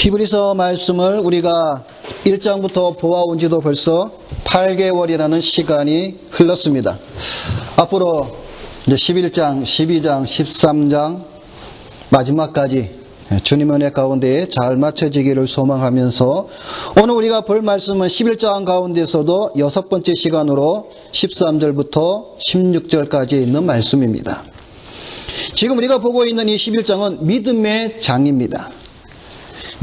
히브리서 말씀을 우리가 1장부터 보아온 지도 벌써 8개월이라는 시간이 흘렀습니다. 앞으로 이제 11장, 12장, 13장 마지막까지 주님의 은혜 가운데에 잘 맞춰지기를 소망하면서 오늘 우리가 볼 말씀은 11장 가운데서도 6번째 시간으로 13절부터 16절까지 있는 말씀입니다. 지금 우리가 보고 있는 이 11장은 믿음의 장입니다.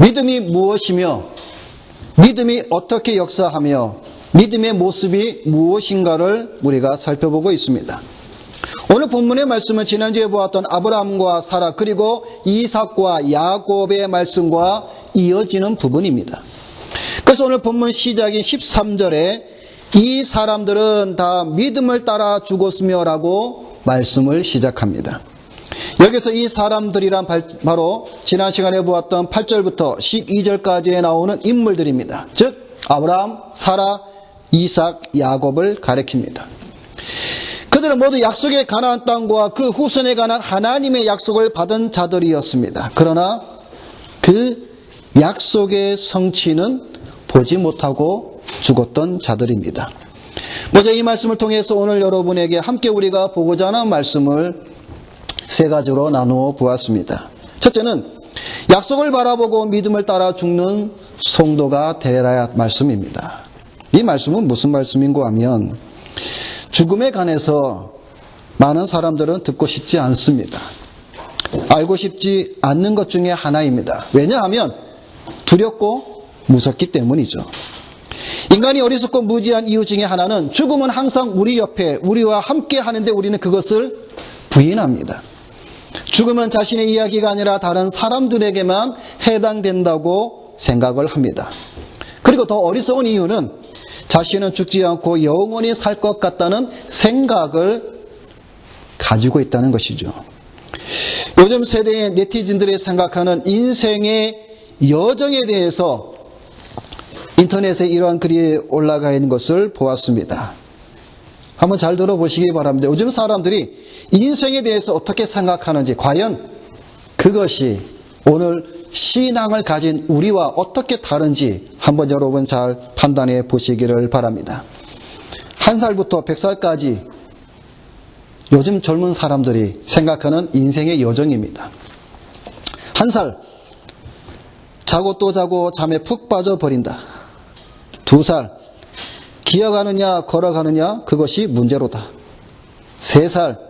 믿음이 무엇이며 믿음이 어떻게 역사하며 믿음의 모습이 무엇인가를 우리가 살펴보고 있습니다. 오늘 본문의 말씀은 지난주에 보았던 아브라함과 사라 그리고 이삭과 야곱의 말씀과 이어지는 부분입니다. 그래서 오늘 본문 시작인 13절에 이 사람들은 다 믿음을 따라 죽었으며 라고 말씀을 시작합니다. 여기서 이 사람들이란 바로 지난 시간에 보았던 8절부터 12절까지에 나오는 인물들입니다. 즉 아브라함, 사라, 이삭, 야곱을 가리킵니다. 그들은 모두 약속의 가나안 땅과 그 후손에 관한 하나님의 약속을 받은 자들이었습니다. 그러나 그 약속의 성취는 보지 못하고 죽었던 자들입니다. 먼저 이 말씀을 통해서 오늘 여러분에게 함께 우리가 보고자 하는 말씀을 세 가지로 나누어 보았습니다. 첫째는 약속을 바라보고 믿음을 따라 죽는 성도가 되라 말씀입니다. 이 말씀은 무슨 말씀인고 하면 죽음에 관해서 많은 사람들은 듣고 싶지 않습니다. 알고 싶지 않는 것 중에 하나입니다. 왜냐하면 두렵고 무섭기 때문이죠. 인간이 어리석고 무지한 이유 중에 하나는 죽음은 항상 우리 옆에 우리와 함께 하는데 우리는 그것을 부인합니다. 죽음은 자신의 이야기가 아니라 다른 사람들에게만 해당된다고 생각을 합니다. 그리고 더 어리석은 이유는 자신은 죽지 않고 영원히 살 것 같다는 생각을 가지고 있다는 것이죠. 요즘 세대의 네티즌들이 생각하는 인생의 여정에 대해서 인터넷에 이러한 글이 올라가 있는 것을 보았습니다. 한번 잘 들어보시기 바랍니다. 요즘 사람들이 인생에 대해서 어떻게 생각하는지, 과연 그것이 오늘 신앙을 가진 우리와 어떻게 다른지 한번 여러분 잘 판단해 보시기를 바랍니다. 1살부터 100살까지 요즘 젊은 사람들이 생각하는 인생의 여정입니다. 1살, 자고 또 자고 잠에 푹 빠져버린다. 2살, 기어가느냐 걸어가느냐 그것이 문제로다. 3살,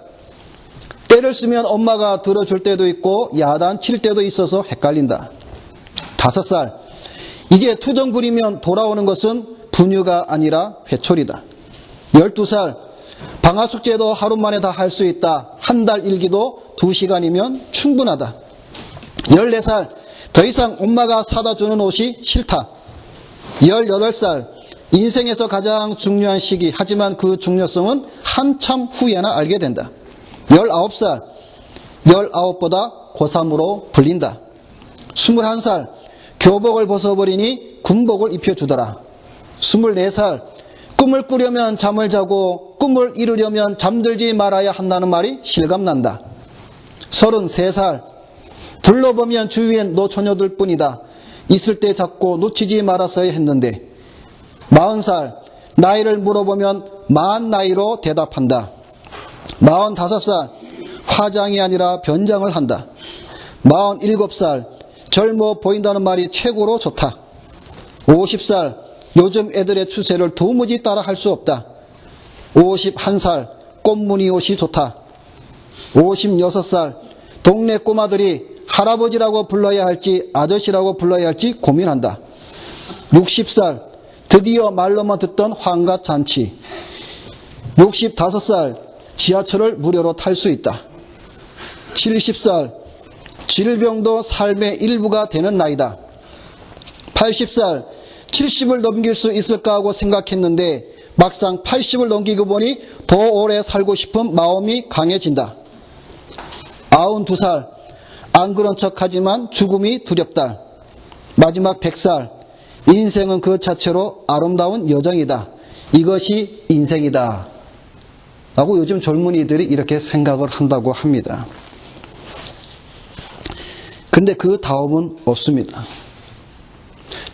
때를 쓰면 엄마가 들어줄 때도 있고 야단 칠 때도 있어서 헷갈린다. 5살, 이제 투정 부리면 돌아오는 것은 분유가 아니라 회초리다. 12살, 방학 숙제도 하루 만에 다 할 수 있다. 한 달 일기도 2시간이면 충분하다. 14살, 더 이상 엄마가 사다 주는 옷이 싫다. 18살, 인생에서 가장 중요한 시기, 하지만 그 중요성은 한참 후에나 알게 된다. 19살, 19보다 고3으로 불린다. 21살, 교복을 벗어버리니 군복을 입혀주더라. 24살, 꿈을 꾸려면 잠을 자고 꿈을 이루려면 잠들지 말아야 한다는 말이 실감난다. 33살, 둘러보면 주위엔 노처녀들 뿐이다. 있을 때 잡고 놓치지 말았어야 했는데. 40살, 나이를 물어보면 만 나이로 대답한다. 45살, 화장이 아니라 변장을 한다. 47살, 젊어 보인다는 말이 최고로 좋다. 50살, 요즘 애들의 추세를 도무지 따라 할 수 없다. 51살, 꽃무늬 옷이 좋다. 56살, 동네 꼬마들이 할아버지라고 불러야 할지 아저씨라고 불러야 할지 고민한다. 60살, 드디어 말로만 듣던 환갑잔치. 65살, 지하철을 무료로 탈 수 있다. 70살, 질병도 삶의 일부가 되는 나이다. 80살, 70을 넘길 수 있을까 하고 생각했는데 막상 80을 넘기고 보니 더 오래 살고 싶은 마음이 강해진다. 92살, 안 그런 척하지만 죽음이 두렵다. 마지막 100살, 인생은 그 자체로 아름다운 여정이다. 이것이 인생이다. 라고 요즘 젊은이들이 이렇게 생각을 한다고 합니다. 근데 그 다음은 없습니다.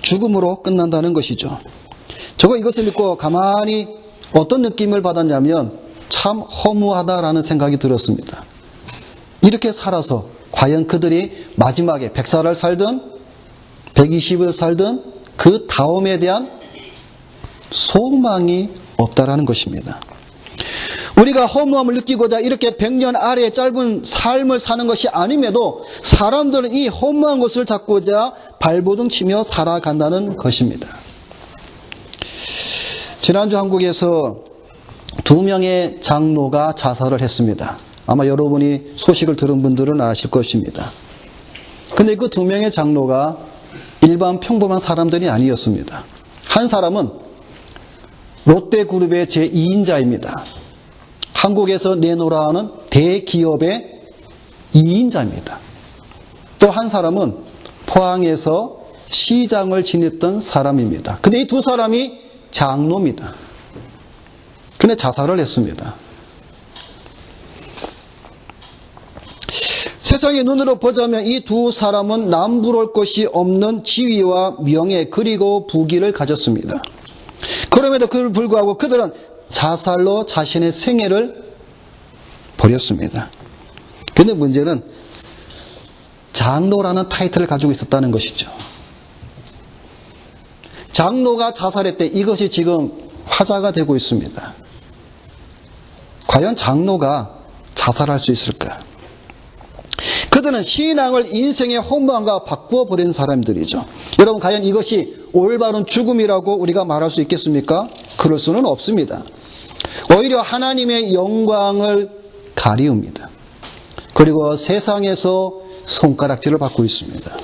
죽음으로 끝난다는 것이죠. 저거 이것을 읽고 가만히 어떤 느낌을 받았냐면 참 허무하다라는 생각이 들었습니다. 이렇게 살아서 과연 그들이 마지막에 100살을 살든 120을 살든 그 다음에 대한 소망이 없다라는 것입니다. 우리가 허무함을 느끼고자 이렇게 100년 아래의 짧은 삶을 사는 것이 아님에도 사람들은 이 허무한 것을 잡고자 발버둥 치며 살아간다는 것입니다. 지난주 한국에서 2명의 장로가 자살을 했습니다. 아마 여러분이 소식을 들은 분들은 아실 것입니다. 근데 그 2명의 장로가 일반 평범한 사람들이 아니었습니다. 한 사람은 롯데그룹의 제2인자입니다. 한국에서 내놓으라는 대기업의 2인자입니다. 또 한 사람은 포항에서 시장을 지냈던 사람입니다. 근데 이 두 사람이 장로입니다. 근데 자살을 했습니다. 세상의 눈으로 보자면 이 두 사람은 남부러울 것이 없는 지위와 명예 그리고 부귀를 가졌습니다. 그럼에도 불구하고 그들은 자살로 자신의 생애를 버렸습니다. 그런데 문제는 장로라는 타이틀을 가지고 있었다는 것이죠. 장로가 자살했대. 이것이 지금 화제가 되고 있습니다. 과연 장로가 자살할 수 있을까? 그들은 신앙을 인생의 허무함과 바꾸어 버린 사람들이죠. 여러분, 과연 이것이 올바른 죽음이라고 우리가 말할 수 있겠습니까? 그럴 수는 없습니다. 오히려 하나님의 영광을 가리웁니다. 그리고 세상에서 손가락질을 받고 있습니다.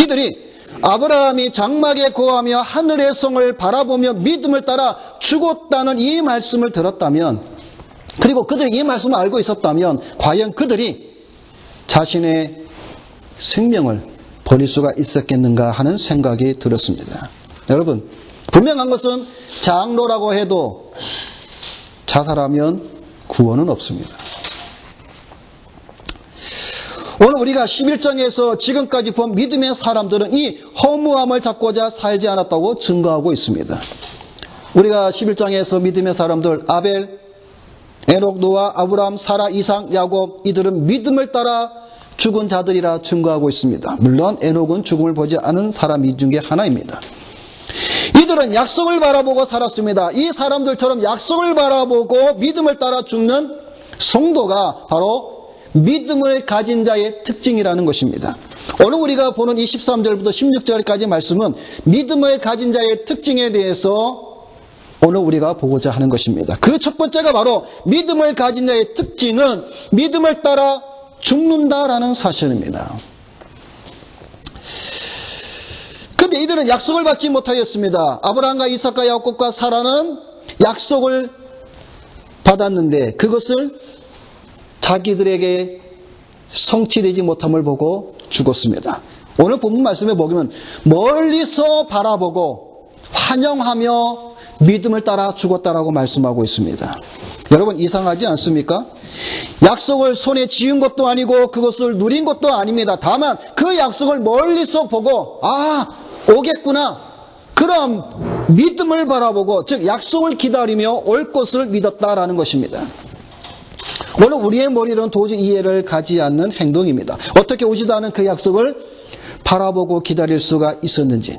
이들이 아브라함이 장막에 거하며 하늘의 성을 바라보며 믿음을 따라 죽었다는 이 말씀을 들었다면, 그리고 그들이 이 말씀을 알고 있었다면 과연 그들이 자신의 생명을 버릴 수가 있었겠는가 하는 생각이 들었습니다. 여러분, 분명한 것은 장로라고 해도 자살하면 구원은 없습니다. 오늘 우리가 11장에서 지금까지 본 믿음의 사람들은 이 허무함을 잡고자 살지 않았다고 증거하고 있습니다. 우리가 11장에서 믿음의 사람들 아벨, 에녹, 노아, 아브라함, 사라, 이삭, 야곱, 이들은 믿음을 따라 죽은 자들이라 증거하고 있습니다. 물론 에녹은 죽음을 보지 않은 사람 중에 하나입니다. 이들은 약속을 바라보고 살았습니다. 이 사람들처럼 약속을 바라보고 믿음을 따라 죽는 성도가 바로 믿음을 가진 자의 특징이라는 것입니다. 오늘 우리가 보는 이 13절부터 16절까지 말씀은 믿음을 가진 자의 특징에 대해서 오늘 우리가 보고자 하는 것입니다. 그 첫 번째가 바로 믿음을 가진 자의 특징은 믿음을 따라 죽는다라는 사실입니다. 그런데 이들은 약속을 받지 못하였습니다. 아브라함과 이삭과 야곱과 사라는 약속을 받았는데 그것을 자기들에게 성취되지 못함을 보고 죽었습니다. 오늘 본문 말씀에 보면 멀리서 바라보고 환영하며 믿음을 따라 죽었다라고 말씀하고 있습니다. 여러분, 이상하지 않습니까? 약속을 손에 쥐은 것도 아니고 그것을 누린 것도 아닙니다. 다만 그 약속을 멀리서 보고 오겠구나, 그럼 믿음을 바라보고, 즉 약속을 기다리며 올 것을 믿었다라는 것입니다. 오늘 우리의 머리로는 도저히 이해를 가지 않는 행동입니다. 어떻게 오지도 않은 그 약속을 바라보고 기다릴 수가 있었는지.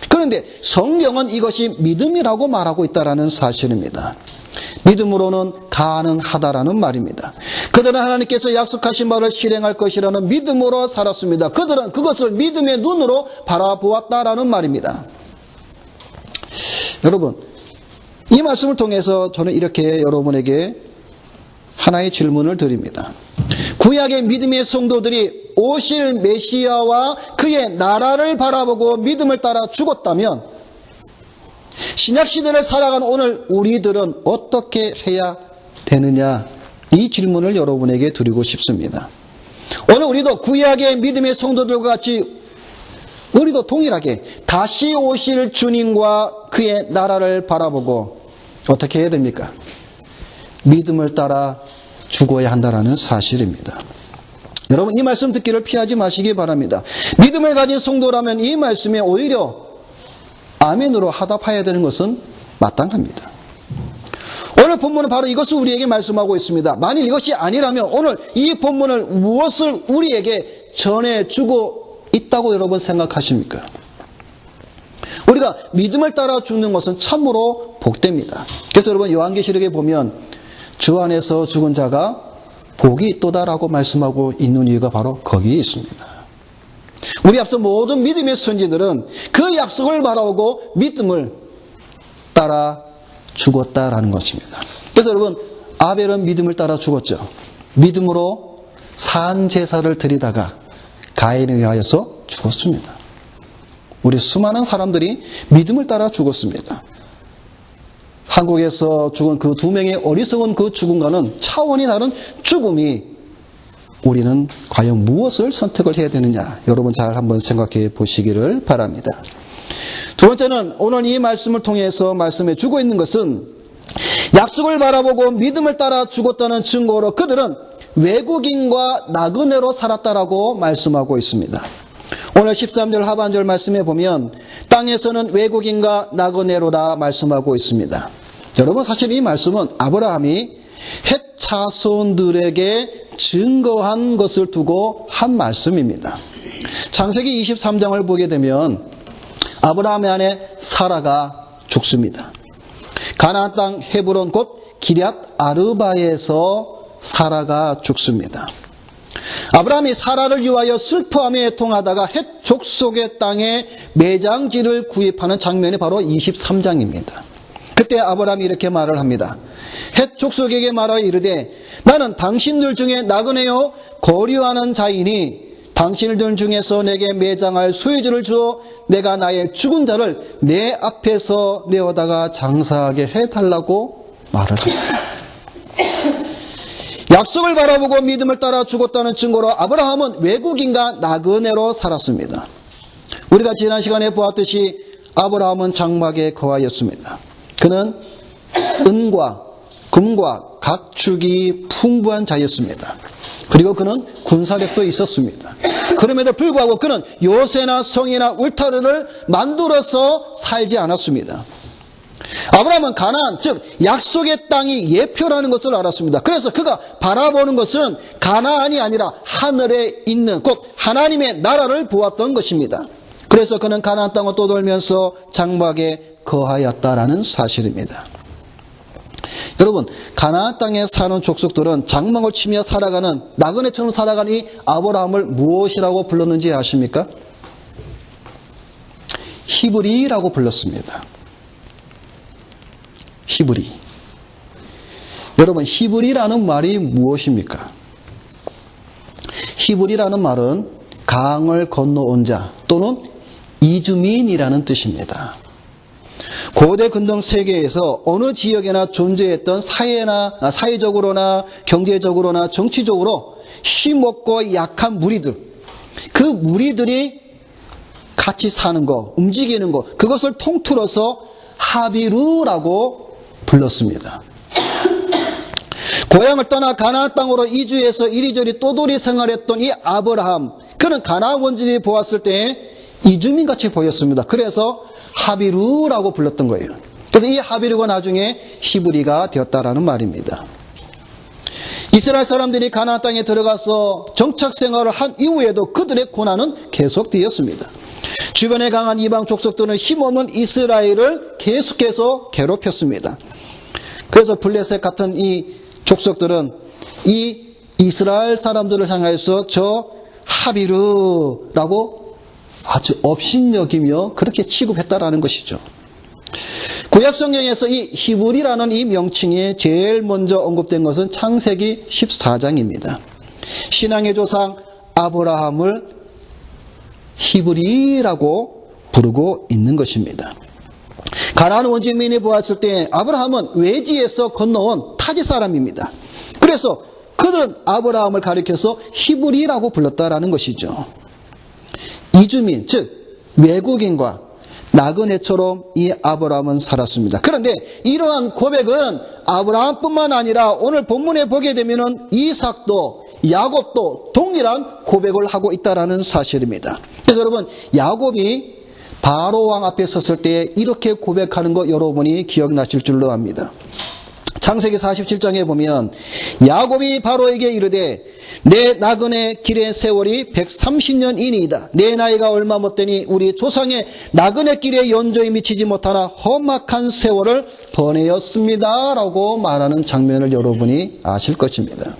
그런데 성경은 이것이 믿음이라고 말하고 있다는 사실입니다. 믿음으로는 가능하다라는 말입니다. 그들은 하나님께서 약속하신 바를 실행할 것이라는 믿음으로 살았습니다. 그들은 그것을 믿음의 눈으로 바라보았다라는 말입니다. 여러분, 이 말씀을 통해서 저는 이렇게 여러분에게 하나의 질문을 드립니다. 구약의 믿음의 성도들이 오실 메시아와 그의 나라를 바라보고 믿음을 따라 죽었다면 신약시대를 살아가는 오늘 우리들은 어떻게 해야 되느냐, 이 질문을 여러분에게 드리고 싶습니다. 오늘 우리도 구약의 믿음의 성도들과 같이 우리도 동일하게 다시 오실 주님과 그의 나라를 바라보고 어떻게 해야 됩니까? 믿음을 따라 죽어야 한다는 사실입니다. 여러분 이 말씀 듣기를 피하지 마시기 바랍니다. 믿음을 가진 성도라면 이 말씀에 오히려 아멘으로 화답해야 되는 것은 마땅합니다. 오늘 본문은 바로 이것을 우리에게 말씀하고 있습니다. 만일 이것이 아니라면 오늘 이 본문을 무엇을 우리에게 전해주고 있다고 여러분 생각하십니까? 우리가 믿음을 따라 죽는 것은 참으로 복됩니다. 그래서 여러분 요한계시록에 보면 주 안에서 죽은 자가 복이 있도다라고 말씀하고 있는 이유가 바로 거기에 있습니다. 우리 앞서 모든 믿음의 선지들은 그 약속을 바라보고 믿음을 따라 죽었다라는 것입니다. 그래서 여러분 아벨은 믿음을 따라 죽었죠. 믿음으로 산 제사를 드리다가 가인에 의하여서 죽었습니다. 우리 수많은 사람들이 믿음을 따라 죽었습니다. 한국에서 죽은 그 두 명의 어리석은 그 죽음과는 차원이 다른 죽음이 우리는 과연 무엇을 선택을 해야 되느냐 여러분 잘 한번 생각해 보시기를 바랍니다. 두 번째는 오늘 이 말씀을 통해서 말씀해 주고 있는 것은 약속을 바라보고 믿음을 따라 죽었다는 증거로 그들은 외국인과 나그네로 살았다라고 말씀하고 있습니다. 오늘 13절 하반절 말씀에 보면 땅에서는 외국인과 나그네로라 말씀하고 있습니다. 여러분 사실 이 말씀은 아브라함이 헷 자손들에게 증거한 것을 두고 한 말씀입니다. 창세기 23장을 보게 되면 아브라함의 아내 사라가 죽습니다. 가나안 땅 헤브론 곧 기럇 아르바에서 사라가 죽습니다. 아브라함이 사라를 위하여 슬퍼하며 애통하다가 헷 족속의 땅에 매장지를 구입하는 장면이 바로 23장입니다. 그때 아브라함이 이렇게 말을 합니다. 헷 족속에게 말하여 이르되 나는 당신들 중에 나그네요 거류하는 자이니 당신들 중에서 내게 매장할 소유지를 주어 내가 나의 죽은 자를 내 앞에서 내어다가 장사하게 해달라고 말을 합니다. 약속을 바라보고 믿음을 따라 죽었다는 증거로 아브라함은 외국인과 나그네로 살았습니다. 우리가 지난 시간에 보았듯이 아브라함은 장막에 거하였습니다. 그는 은과 금과 각축이 풍부한 자였습니다. 그리고 그는 군사력도 있었습니다. 그럼에도 불구하고 그는 요새나 성이나 울타리를 만들어서 살지 않았습니다. 아브라함은 가나안, 즉 약속의 땅이 예표라는 것을 알았습니다. 그래서 그가 바라보는 것은 가나안이 아니라 하늘에 있는 곧 하나님의 나라를 보았던 것입니다. 그래서 그는 가나안 땅을 떠돌면서 장막에 거하였다라는 사실입니다. 여러분 가나안 땅에 사는 족속들은 장막을 치며 살아가는 나그네처럼 살아가는 이 아브라함을 무엇이라고 불렀는지 아십니까? 히브리라고 불렀습니다. 히브리. 여러분 히브리라는 말이 무엇입니까? 히브리라는 말은 강을 건너온 자 또는 이주민이라는 뜻입니다. 고대 근동 세계에서 어느 지역에나 존재했던 사회적으로나 경제적으로나 정치적으로 힘없고 약한 무리들, 그 무리들이 같이 사는 거, 움직이는 거, 그것을 통틀어서 하비루라고 불렀습니다. 고향을 떠나 가나안 땅으로 이주해서 이리저리 떠돌이 생활했던 이 아브라함, 그는 가나안 원주민이 보았을 때 이주민같이 보였습니다. 그래서 하비루라고 불렀던 거예요. 그래서 이 하비루가 나중에 히브리가 되었다라는 말입니다. 이스라엘 사람들이 가나안 땅에 들어가서 정착 생활을 한 이후에도 그들의 고난은 계속되었습니다. 주변에 강한 이방 족속들은 힘없는 이스라엘을 계속해서 괴롭혔습니다. 그래서 블레셋 같은 이 족속들은 이 이스라엘 사람들을 향해서 저 하비루라고 아주 업신여기며 그렇게 취급했다라는 것이죠. 구약성경에서 이 히브리라는 이 명칭이 제일 먼저 언급된 것은 창세기 14장입니다. 신앙의 조상 아브라함을 히브리라고 부르고 있는 것입니다. 가나안 원주민이 보았을 때 아브라함은 외지에서 건너온 타지 사람입니다. 그래서 그들은 아브라함을 가리켜서 히브리라고 불렀다라는 것이죠. 이주민, 즉 외국인과 나그네처럼 이 아브라함은 살았습니다. 그런데 이러한 고백은 아브라함뿐만 아니라 오늘 본문에 보게 되면은 이삭도 야곱도 동일한 고백을 하고 있다는 사실입니다. 그래서 여러분, 야곱이 바로왕 앞에 섰을 때 이렇게 고백하는 거 여러분이 기억나실 줄로 압니다. 창세기 47장에 보면 야곱이 바로에게 이르되 내 나그네 길의 세월이 130년이니이다. 내 나이가 얼마 못되니 우리 조상의 나그네 길에 연조에 미치지 못하나 험악한 세월을 보내었습니다. 라고 말하는 장면을 여러분이 아실 것입니다.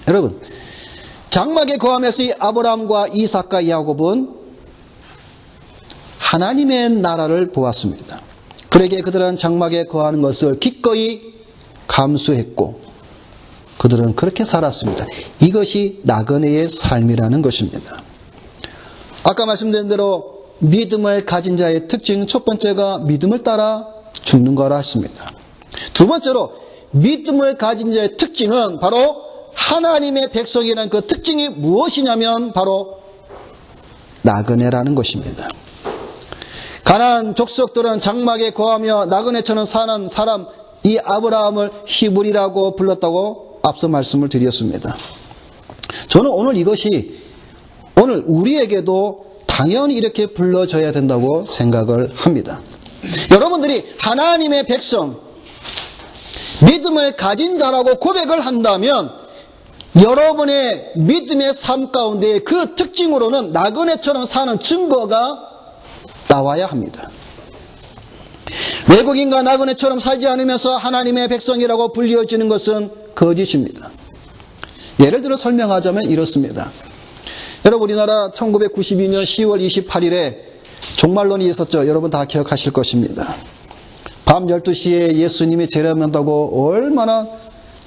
여러분, 장막에 거하면서 이 아브라함과 이삭과 야곱은 하나님의 나라를 보았습니다. 그러기에 그들은 장막에 거하는 것을 기꺼이 감수했고 그들은 그렇게 살았습니다. 이것이 나그네의 삶이라는 것입니다. 아까 말씀드린 대로 믿음을 가진 자의 특징, 첫 번째가 믿음을 따라 죽는 거라 했습니다. 두 번째로 믿음을 가진 자의 특징은 바로 하나님의 백성이라는 그 특징이 무엇이냐면 바로 나그네라는 것입니다. 가나안 족속들은 장막에 거하며 나그네처럼 사는 사람, 이 아브라함을 히브리라고 불렀다고 앞서 말씀을 드렸습니다. 저는 오늘 이것이 오늘 우리에게도 당연히 이렇게 불러져야 된다고 생각을 합니다. 여러분들이 하나님의 백성, 믿음을 가진 자라고 고백을 한다면 여러분의 믿음의 삶 가운데 그 특징으로는 나그네처럼 사는 증거가 나와야 합니다. 외국인과 나그네처럼 살지 않으면서 하나님의 백성이라고 불리어지는 것은 거짓입니다. 예를 들어 설명하자면 이렇습니다. 여러분, 우리나라 1992년 10월 28일에 종말론이 있었죠. 여러분 다 기억하실 것입니다. 밤 12시에 예수님이 재림한다고 얼마나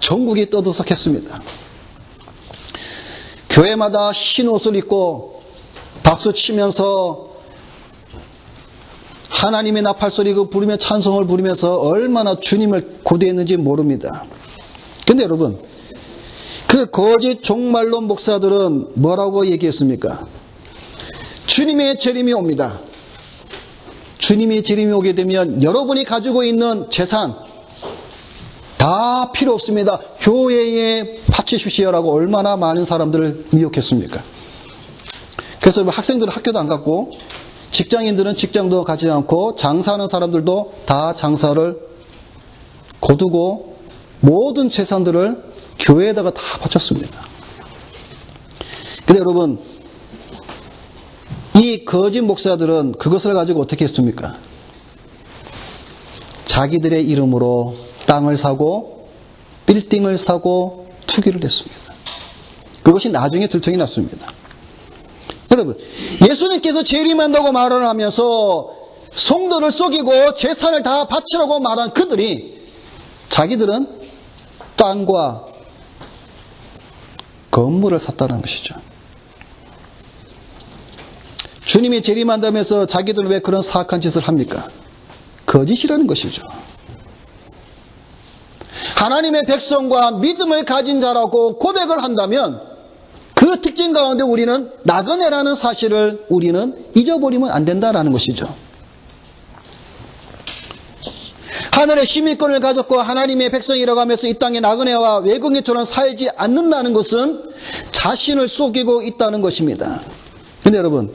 전국이 떠들썩했습니다. 교회마다 흰 옷을 입고 박수 치면서 하나님의 나팔소리 부르며 찬송을 부르면서 얼마나 주님을 고대했는지 모릅니다. 근데 여러분, 그 거짓 종말론 목사들은 뭐라고 얘기했습니까? 주님의 재림이 옵니다. 주님이 재림이 오게 되면 여러분이 가지고 있는 재산 다 필요 없습니다. 교회에 바치십시오라고 얼마나 많은 사람들을 미혹했습니까? 그래서 학생들은 학교도 안 갔고 직장인들은 직장도 가지 않고 장사하는 사람들도 다 장사를 거두고 모든 재산들을 교회에다가 다 바쳤습니다. 근데 여러분, 이 거짓 목사들은 그것을 가지고 어떻게 했습니까? 자기들의 이름으로 땅을 사고 빌딩을 사고 투기를 했습니다. 그것이 나중에 들통이 났습니다. 여러분, 예수님께서 재림한다고 말을 하면서 성도를 속이고 재산을 다 바치라고 말한 그들이 자기들은 땅과 건물을 샀다는 것이죠. 주님이 재림한다면서 자기들은 왜 그런 사악한 짓을 합니까? 거짓이라는 것이죠. 하나님의 백성과 믿음을 가진 자라고 고백을 한다면 그 특징 가운데 우리는 나그네라는 사실을 우리는 잊어버리면 안 된다는 것이죠. 하늘의 시민권을 가졌고 하나님의 백성이라고 하면서 이 땅에 나그네와 외국인처럼 살지 않는다는 것은 자신을 속이고 있다는 것입니다. 그런데 여러분,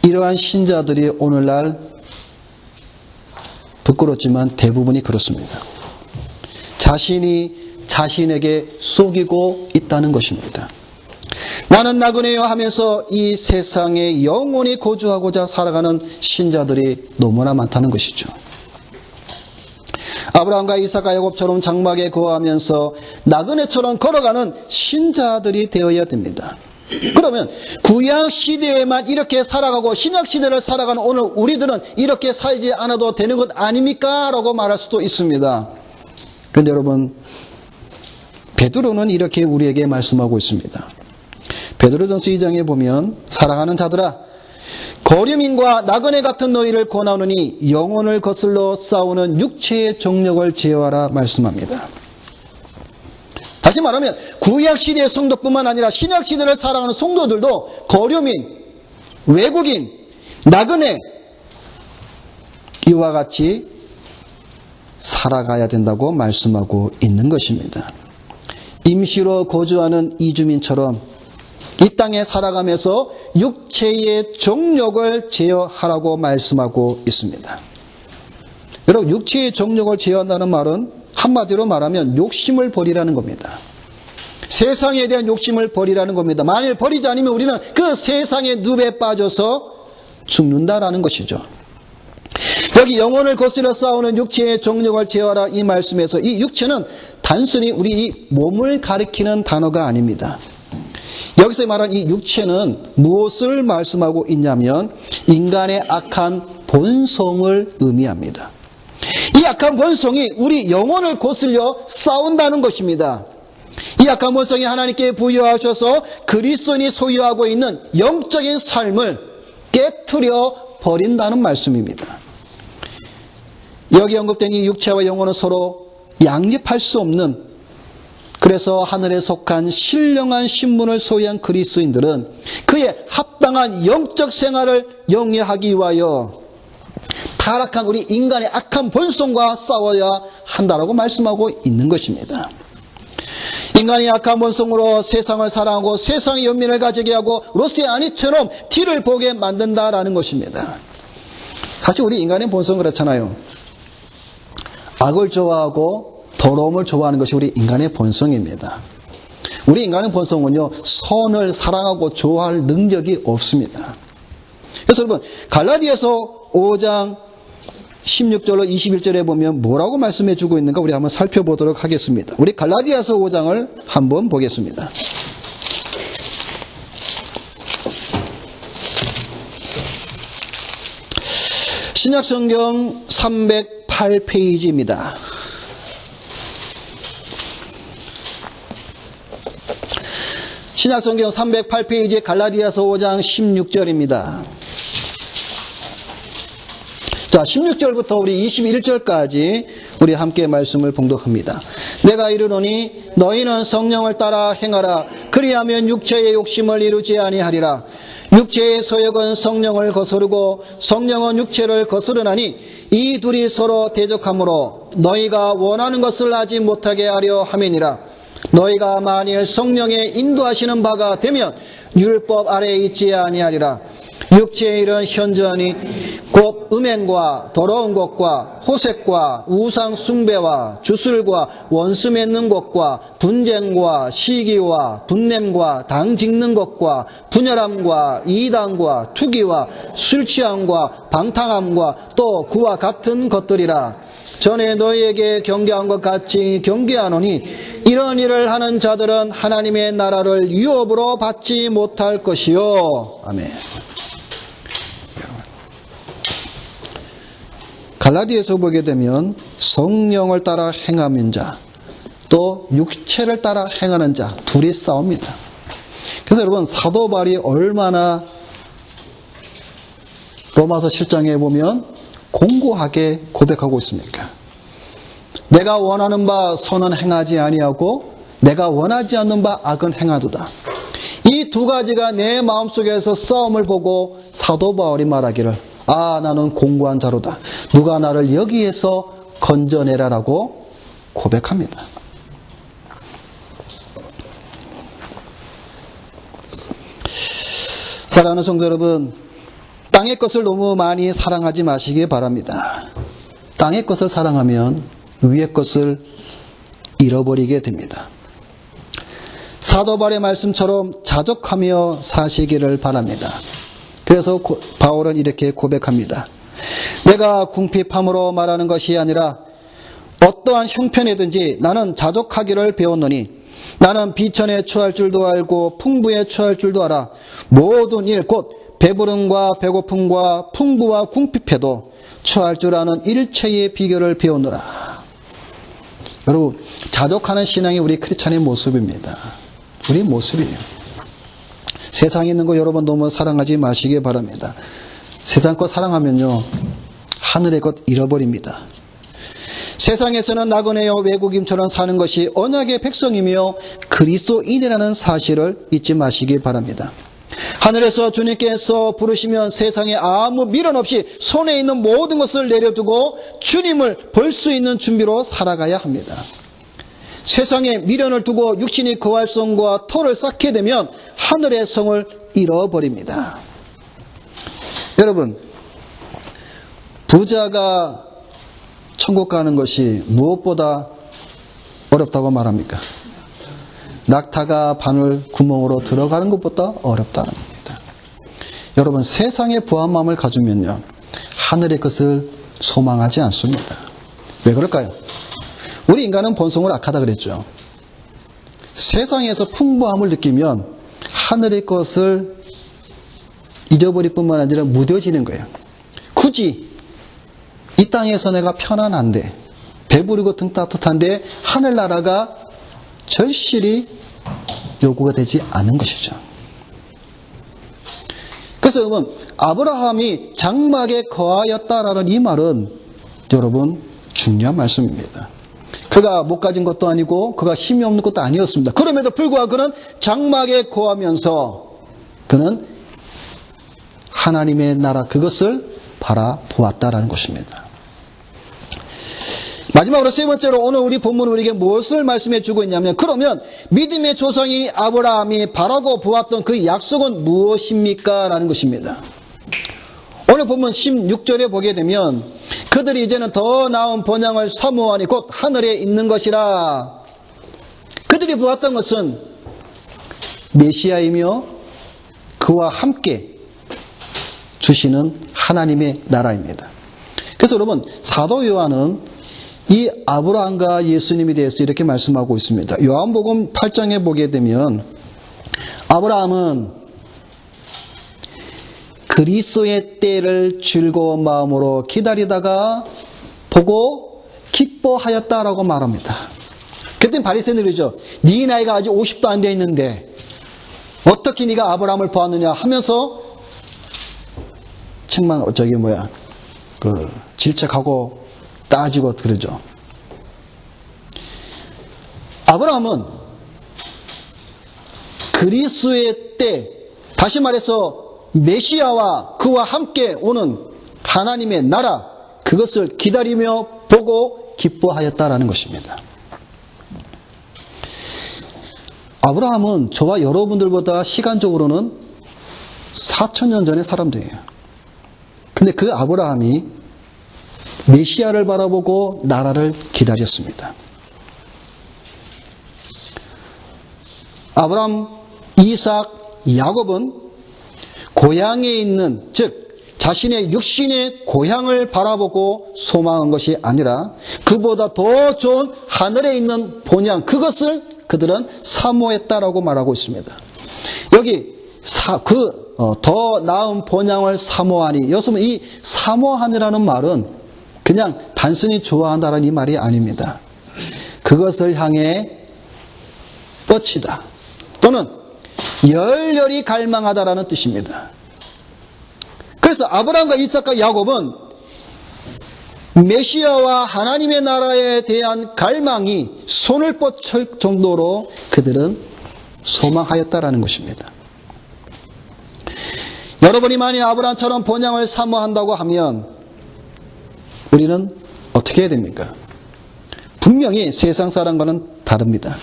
이러한 신자들이 오늘날 부끄럽지만 대부분이 그렇습니다. 자신이 자신에게 속이고 있다는 것입니다. 나는 나그네요 하면서 이 세상에 영원히 거주하고자 살아가는 신자들이 너무나 많다는 것이죠. 아브라함과 이삭과 야곱처럼 장막에 거하면서 나그네처럼 걸어가는 신자들이 되어야 됩니다. 그러면 구약 시대에만 이렇게 살아가고 신약 시대를 살아가는 오늘 우리들은 이렇게 살지 않아도 되는 것 아닙니까? 라고 말할 수도 있습니다. 그런데 여러분, 베드로는 이렇게 우리에게 말씀하고 있습니다. 베드로전서 2장에 보면 사랑하는 자들아, 거류민과 나그네 같은 너희를 권하노니 영혼을 거슬러 싸우는 육체의 정력을 제어하라 말씀합니다. 다시 말하면 구약 시대의 성도뿐만 아니라 신약 시대를 살아가는 성도들도 거류민, 외국인, 나그네 이와 같이 살아가야 된다고 말씀하고 있는 것입니다. 임시로 거주하는 이주민처럼 이 땅에 살아가면서 육체의 정욕을 제어하라고 말씀하고 있습니다. 여러분, 육체의 정욕을 제어한다는 말은 한마디로 말하면 욕심을 버리라는 겁니다. 세상에 대한 욕심을 버리라는 겁니다. 만일 버리지 않으면 우리는 그 세상의 늪에 빠져서 죽는다라는 것이죠. 여기 영혼을 거스려 싸우는 육체의 정욕을 제어하라 이 말씀에서 이 육체는 단순히 우리 이 몸을 가리키는 단어가 아닙니다. 여기서 말한 이 육체는 무엇을 말씀하고 있냐면 인간의 악한 본성을 의미합니다. 이 악한 본성이 우리 영혼을 거슬려 싸운다는 것입니다. 이 악한 본성이 하나님께 부여하셔서 그리스도인이 소유하고 있는 영적인 삶을 깨트려 버린다는 말씀입니다. 여기 언급된 이 육체와 영혼은 서로 양립할 수 없는, 그래서 하늘에 속한 신령한 신분을 소유한 그리스도인들은 그의 합당한 영적 생활을 영위하기 위하여 타락한 우리 인간의 악한 본성과 싸워야 한다라고 말씀하고 있는 것입니다. 인간이 악한 본성으로 세상을 사랑하고 세상의 연민을 가지게 하고 로스의 아니처럼 뒤를 보게 만든다라는 것입니다. 사실 우리 인간의 본성은 그렇잖아요. 악을 좋아하고 더러움을 좋아하는 것이 우리 인간의 본성입니다. 우리 인간의 본성은요, 선을 사랑하고 좋아할 능력이 없습니다. 그래서 여러분, 갈라디아서 5장 16절로 21절에 보면 뭐라고 말씀해 주고 있는가 우리 한번 살펴보도록 하겠습니다. 우리 갈라디아서 5장을 한번 보겠습니다. 신약성경 308페이지입니다. 신약성경 308페이지 갈라디아서 5장 16절입니다. 자, 16절부터 우리 21절까지 우리 함께 말씀을 봉독합니다. 내가 이르노니 너희는 성령을 따라 행하라. 그리하면 육체의 욕심을 이루지 아니하리라. 육체의 소욕은 성령을 거스르고 성령은 육체를 거스르나니 이 둘이 서로 대적하므로 너희가 원하는 것을 하지 못하게 하려 함이니라. 너희가 만일 성령의 인도하시는 바가 되면 율법 아래에 있지 아니하리라. 육체의 일은 현저하니 곧 음행과 더러운 것과 호색과 우상 숭배와 주술과 원수 맺는 것과 분쟁과 시기와 분냄과 당 짓는 것과 분열함과 이단과 투기와 술 취함과 방탕함과 또 그와 같은 것들이라. 전에 너희에게 경계한 것 같이 경계하노니 이런 일을 하는 자들은 하나님의 나라를 유업으로 받지 못할 것이요. 아멘. 갈라디아서 보게 되면 성령을 따라 행하는 자, 또 육체를 따라 행하는 자 둘이 싸웁니다. 그래서 여러분, 사도 바울이 얼마나 로마서 7장에 보면 공고하게 고백하고 있습니까? 내가 원하는 바 선은 행하지 아니하고 내가 원하지 않는 바 악은 행하도다. 이 두 가지가 내 마음속에서 싸움을 보고 사도 바울이 말하기를, 아, 나는 공고한 자로다. 누가 나를 여기에서 건져내라라고 고백합니다. 사랑하는 성도 여러분, 땅의 것을 너무 많이 사랑하지 마시기 바랍니다. 땅의 것을 사랑하면 위의 것을 잃어버리게 됩니다. 사도 바울의 말씀처럼 자족하며 사시기를 바랍니다. 그래서 바울은 이렇게 고백합니다. 내가 궁핍함으로 말하는 것이 아니라 어떠한 형편이든지 나는 자족하기를 배웠노니 나는 비천에 처할 줄도 알고 풍부에 처할 줄도 알아. 모든 일 곧 배부름과 배고픔과 풍부와 궁핍해도 처할 줄 아는 일체의 비결을 배우노라. 여러분, 자족하는 신앙이 우리 크리스찬의 모습입니다. 우리 모습이에요. 세상에 있는 거 여러분 너무 사랑하지 마시기 바랍니다. 세상 것 사랑하면요, 하늘의 것 잃어버립니다. 세상에서는 나그네요 외국인처럼 사는 것이 언약의 백성이며 그리스도인이라는 사실을 잊지 마시기 바랍니다. 하늘에서 주님께서 부르시면 세상에 아무 미련 없이 손에 있는 모든 것을 내려두고 주님을 볼 수 있는 준비로 살아가야 합니다. 세상에 미련을 두고 육신이 거할 성과 토를 쌓게 되면 하늘의 성을 잃어버립니다. 여러분, 부자가 천국 가는 것이 무엇보다 어렵다고 말합니까? 낙타가 바늘 구멍으로 들어가는 것보다 어렵다는 겁니다. 여러분, 세상의 부한 마음을 가지면요, 하늘의 것을 소망하지 않습니다. 왜 그럴까요? 우리 인간은 본성으로 악하다 그랬죠. 세상에서 풍부함을 느끼면 하늘의 것을 잊어버릴 뿐만 아니라 무뎌지는 거예요. 굳이 이 땅에서 내가 편안한데, 배부르고 등 따뜻한데 하늘나라가 절실히 요구가 되지 않은 것이죠. 그래서 여러분, 아브라함이 장막에 거하였다라는 이 말은 여러분 중요한 말씀입니다. 그가 못 가진 것도 아니고 그가 힘이 없는 것도 아니었습니다. 그럼에도 불구하고 그는 장막에 거하면서 그는 하나님의 나라 그것을 바라보았다라는 것입니다. 마지막으로 세 번째로 오늘 우리 본문은 우리에게 무엇을 말씀해 주고 있냐면, 그러면 믿음의 조상이 아브라함이 바라고 보았던 그 약속은 무엇입니까? 라는 것입니다. 오늘 본문 16절에 보게 되면 그들이 이제는 더 나은 본향을 사모하니 곧 하늘에 있는 것이라. 그들이 보았던 것은 메시아이며 그와 함께 주시는 하나님의 나라입니다. 그래서 여러분, 사도 요한은 이 아브라함과 예수님에 대해서 이렇게 말씀하고 있습니다. 요한복음 8장에 보게 되면 아브라함은 그리스도의 때를 즐거운 마음으로 기다리다가 보고 기뻐하였다라고 말합니다. 그때 바리새인들이죠. 네 나이가 아직 50도 안 돼 있는데 어떻게 네가 아브라함을 보았느냐 하면서 질책하고 따지고 그러죠. 아브라함은 그리스도의 때, 다시 말해서 메시아와 그와 함께 오는 하나님의 나라, 그것을 기다리며 보고 기뻐하였다라는 것입니다. 아브라함은 저와 여러분들보다 시간적으로는 4,000년 전의 사람들이에요. 근데 그 아브라함이 메시아를 바라보고 나라를 기다렸습니다. 아브라함, 이삭, 야곱은 고향에 있는, 즉 자신의 육신의 고향을 바라보고 소망한 것이 아니라 그보다 더 좋은 하늘에 있는 본향, 그것을 그들은 사모했다라고 말하고 있습니다. 여기 더 나은 본향을 사모하니, 여기서 이 사모하니라는 말은 그냥 단순히 좋아한다는 이 말이 아닙니다. 그것을 향해 뻗치다 또는 열렬히 갈망하다라는 뜻입니다. 그래서 아브라함과 이삭과 야곱은 메시아와 하나님의 나라에 대한 갈망이 손을 뻗칠 정도로 그들은 소망하였다라는 것입니다. 여러분이 만약 아브라함처럼 본향을 사모한다고 하면 우리는 어떻게 해야 됩니까? 분명히 세상 사람과는 다릅니다.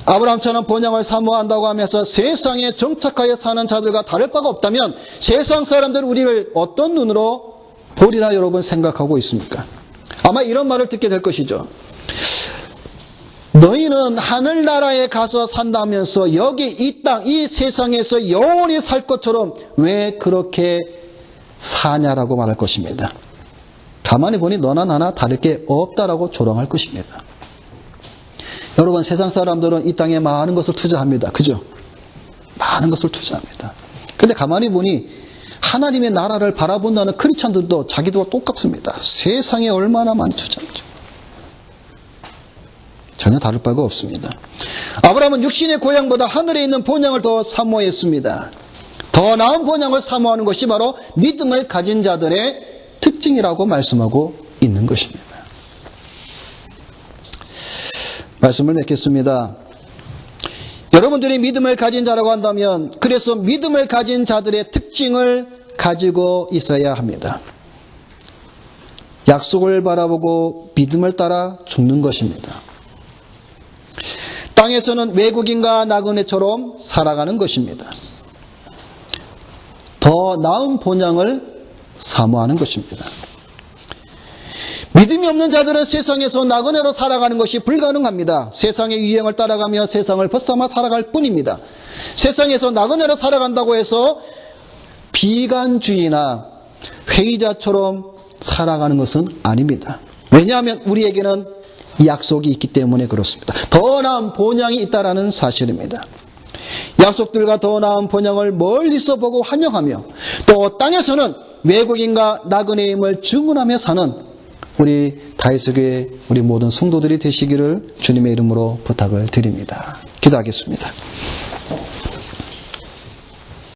아브라함처럼 본향을 사모한다고 하면서 세상에 정착하여 사는 자들과 다를 바가 없다면 세상 사람들은 우리를 어떤 눈으로 보리라 여러분 생각하고 있습니까? 아마 이런 말을 듣게 될 것이죠. 너희는 하늘나라에 가서 산다면서 여기 이 땅, 이 세상에서 영원히 살 것처럼 왜 그렇게 사냐라고 말할 것입니다. 가만히 보니 너나 나나 다를 게 없다라고 조롱할 것입니다. 여러분, 세상 사람들은 이 땅에 많은 것을 투자합니다. 그죠? 많은 것을 투자합니다. 근데 가만히 보니 하나님의 나라를 바라본다는 크리스찬들도 자기들과 똑같습니다. 세상에 얼마나 많이 투자하죠. 전혀 다를 바가 없습니다. 아브라함은 육신의 고향보다 하늘에 있는 본향을 더 사모했습니다. 더 나은 본향을 사모하는 것이 바로 믿음을 가진 자들의 특징이라고 말씀하고 있는 것입니다. 말씀을 맺겠습니다. 여러분들이 믿음을 가진 자라고 한다면 그래서 믿음을 가진 자들의 특징을 가지고 있어야 합니다. 약속을 바라보고 믿음을 따라 죽는 것입니다. 땅에서는 외국인과 나그네처럼 살아가는 것입니다. 더 나은 본향을 사모하는 것입니다. 믿음이 없는 자들은 세상에서 나그네로 살아가는 것이 불가능합니다. 세상의 유행을 따라가며 세상을 벗삼아 살아갈 뿐입니다. 세상에서 나그네로 살아간다고 해서 비관주의나 회의자처럼 살아가는 것은 아닙니다. 왜냐하면 우리에게는 약속이 있기 때문에 그렇습니다. 더 나은 본향이 있다는 사실입니다. 약속들과 더 나은 본향을 멀리서 보고 환영하며 또 땅에서는 외국인과 나그네임을 증언하며 사는 우리 다이소교회 우리 모든 성도들이 되시기를 주님의 이름으로 부탁을 드립니다. 기도하겠습니다.